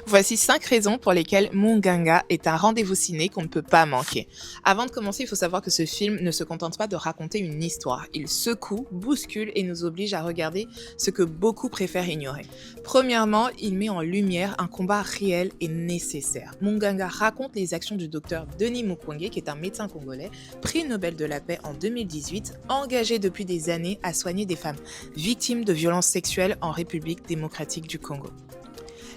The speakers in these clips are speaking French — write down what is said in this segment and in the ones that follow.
Voici 5 raisons pour lesquelles Munganga est un rendez-vous ciné qu'on ne peut pas manquer. Avant de commencer, il faut savoir que ce film ne se contente pas de raconter une histoire. Il secoue, bouscule et nous oblige à regarder ce que beaucoup préfèrent ignorer. Premièrement, il met en lumière un combat réel et nécessaire. Munganga raconte les actions du docteur Denis Mukwege, qui est un médecin congolais, prix Nobel de la paix en 2018, engagé depuis des années à soigner des femmes victimes de violences sexuelles en République démocratique du Congo.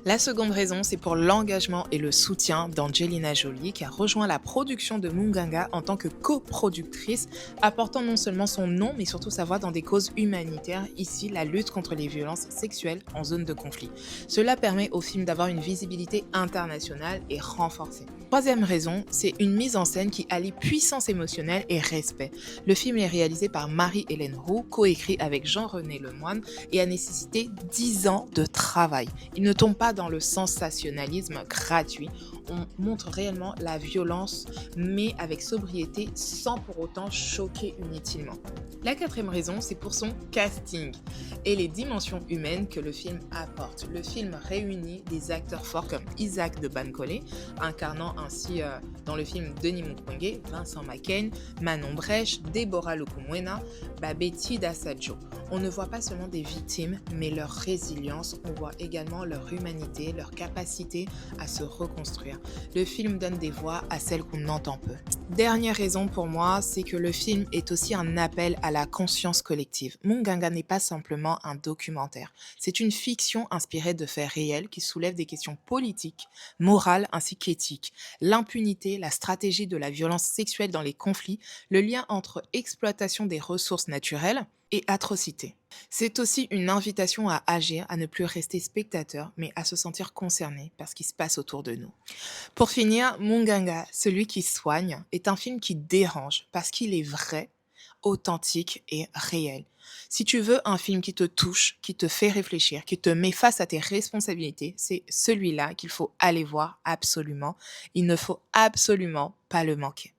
La seconde raison, c'est pour l'engagement et le soutien d'Angelina Jolie, qui a rejoint la production de Munganga en tant que coproductrice, apportant non seulement son nom, mais surtout sa voix dans des causes humanitaires, ici la lutte contre les violences sexuelles en zone de conflit. Cela permet au film d'avoir une visibilité internationale et renforcée. Troisième raison, c'est une mise en scène qui allie puissance émotionnelle et respect. Le film est réalisé par Marie-Hélène Roux, coécrit avec Jean-René Lemoine et a nécessité 10 ans de travail. Il ne tombe pas dans le sensationnalisme gratuit. On montre réellement la violence, mais avec sobriété, sans pour autant choquer inutilement. La quatrième raison, c'est pour son casting et les dimensions humaines que le film apporte. Le film réunit des acteurs forts comme Isaac de Bankole, incarnant ainsi dans le film Denis Mukwege, Vincent McCain, Manon Brèche, Deborah Lukumwena, Babeti Dasadjo. On ne voit pas seulement des victimes, mais leur résilience, on voit également leur humanité, leur capacité à se reconstruire. Le film donne des voix à celles qu'on entend peu. Dernière raison pour moi, c'est que le film est aussi un appel à la conscience collective. Munganga n'est pas simplement un documentaire, c'est une fiction inspirée de faits réels qui soulève des questions politiques, morales ainsi qu'éthiques. L'impunité, la stratégie de la violence sexuelle dans les conflits, le lien entre exploitation des ressources naturelles et atrocité. C'est aussi une invitation à agir, à ne plus rester spectateur, mais à se sentir concerné par ce qui se passe autour de nous. Pour finir, Munganga, celui qui soigne, est un film qui dérange parce qu'il est vrai, authentique et réel. Si tu veux un film qui te touche, qui te fait réfléchir, qui te met face à tes responsabilités, c'est celui-là qu'il faut aller voir absolument. Il ne faut absolument pas le manquer.